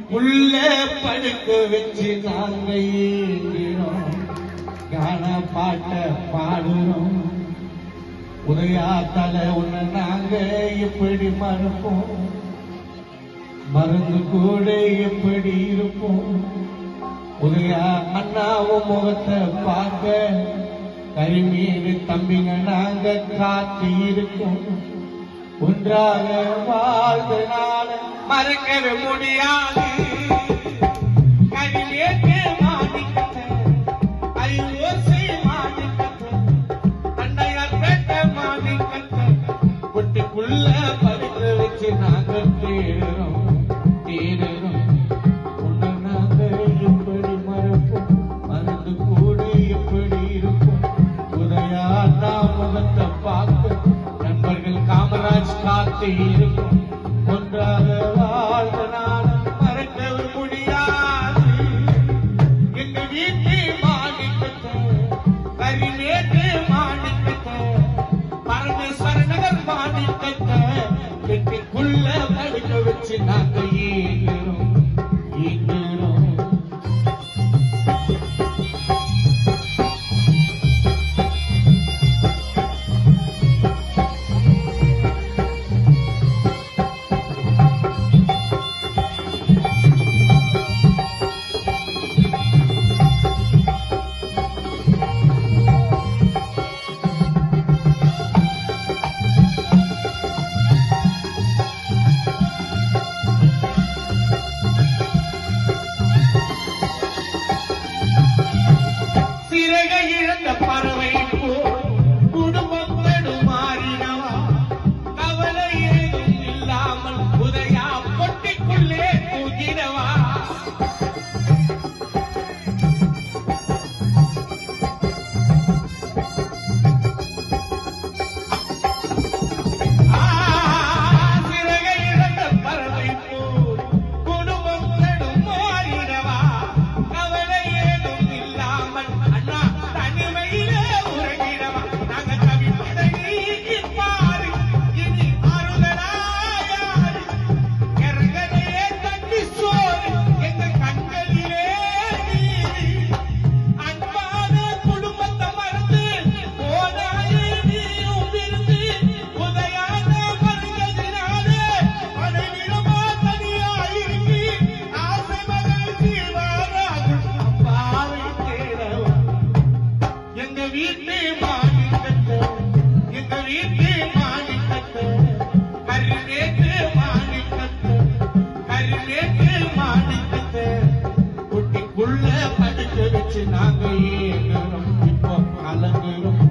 பொட்டிக்குள்ள படுக்க வச்சு நாங்க ஏங்குறோம், கான பாட்ட பாடுறோம். உதயா தலை உன்னை நாங்க எப்படி மறப்போம், மருந்து கூட எப்படி இருப்போம். உதயா அண்ணாவும் முகத்தை பார்க்க கரிமீது தம்பிங்க நாங்க காத்து இருக்கோம். ஒன்றாக வாழ்ந்தனால மறக்கவே முடியாது. கரிமேட்டு மாணிக்கத்தை ஐயோசை மாணிக்கத்தை அண்டையார் பேட்ட மாணிக்கத்தை பொட்டிக்குள்ள படுக்க வச்சு நாங்க தேடுறோம் தேடுறோம். உன்னை நாங்க எப்படி மறப்போம், மறந்து கூட எப்படி இருப்போம். உதயா அண்ணா முகத்தை பார்க்க நண்பர்கள் காமராஜ் காத்து இருக்கும். ஒன்றாக வாழ்ந்தனால மறக்கவே முடியாது. எங்க வீட்டு மாணிக்கத்தை கரிமேட்டு மாணிக்கத்தை பரமேஸ்வர நகர் மாணிக்கத்தை வீட்டுக்குள்ள படுக்க வச்சு நாங்க ஏங்குறோம் ஏங்குறோம். இழந்த பறவை போல் குடும்பம் தடுமாறினவா, கவலை ஏதும் இல்லாமல் உதயா பொட்டிக்குள்ளே தூங்கினவா. சிறகை இழந்த பறவை போல் குடும்பம் தடுமாறினவா, கவலை ஏதும் இல்லாமல் அண்ணா தனிமையிலே உறங்கினவா. நாங்க தவிப்பதை பாரு இனி அருளனாயாரு. இறங்கனையே தண்ணி சோறு எங்க கண்களிலே நீர். அன்பான குடும்பத்தை மறந்து போனாயே நீயும் விருந்து. உதயான மருந்ததினாலே மனைவிடமா தனியாயிருக்கு. ஆசை மகள் ஜீவராகும் அப்பாவை தேடவா. எங்க வீட்டு மாணிக்கத்தை எங்க வீட்டு மாணிக்கத்தை கரிமேட்டு மாணிக்கத்தை கரிமேட்டு மாணிக்கத்தை பொட்டிக்குள்ள படுக்க வச்சு நாங்க ஏங்குறோம் இப்போ கலங்குறோம்.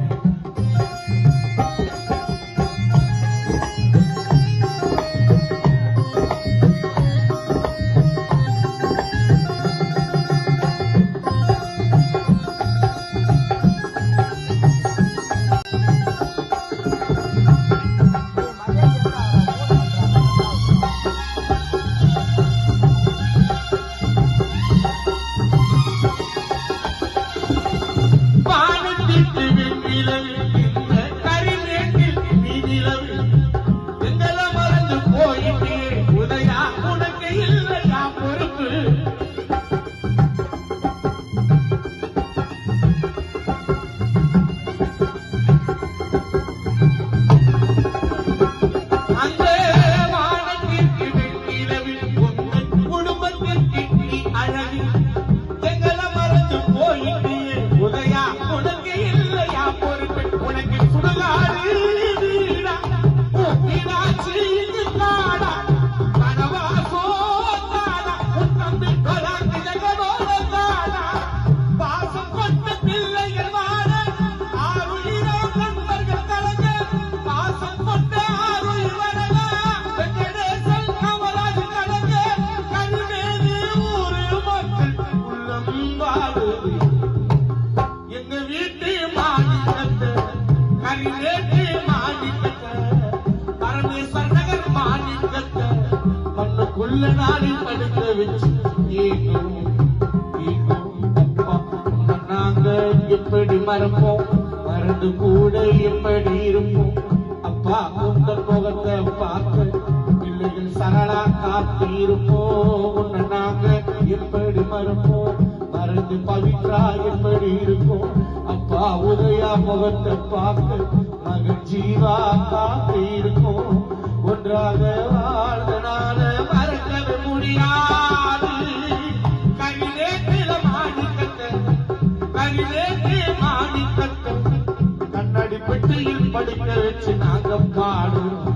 வானத்திற்கு வெண்ணிலவு இந்த கரிமேட்டில் நீதிலவு எங்களை மறந்து போயிட்டே. உதயா உனக்கு இல்லையா பொறுப்பு. அந்த வானத்திற்கு வெண்ணிலவு உங்கள் குடும்பத்திற்கு நீ அழகு. எங்களை மறந்து போயிட்டே. உதயா உனக்கு இல்லையா பொறுப்பு. உனக்கு சுடுகாடு வீடா வீடாச்சு இது நாடா கனவா சோதாடா. உன் தம்பி கொலாக்கு ஜெகனோட தாடா. பாசம் கொண்ட பிள்ளைகள் வாழ ஆறுயிரோ நண்பர்கள் கலங்க. பாசம் கொண்ட ஆறுயிர் வரலா வெங்கடேசன் காமராஜ் கலங்க. கருமேனி ஊரு மக்கள் உள்ளம் வாழுது. எங்க வீட்டு மாணிக்கத்தை கரிமேட்டு மாணிக்கத்தை பரமேஸ்வர நகர் மாணிக்கத்தை மண்ணுக்குள்ள நாடி படுக்க வச்சு ஏங்குறோம் ஏங்குறோம். அப்பா உன்னை நாங்க எப்படி மறப்போம், மறந்து கூட எப்படி இருப்போம். அப்பா உங்கள் முகத்தை பார்க்க பிள்ளைகள் சரளா காத்து இருப்போம். உன்னை நாங்க எப்படி மறப்போம்? மறந்து பவித்ரா எப்படி இருக்கும்? அப்பா உதயா முகத்தை பார்க்க மகன் ஜீவா காத்து இருக்கும். ஒன்றாக வாழ்ந்தனால மறக்கவே முடியாது. கையிலேற்றில மாணிக்கத்தை, கையிலேற்றி மாணிக்கத்தை கண்ணாடி பெட்டியில் படிக்க வச்சு நாங்க பாடுவோம்.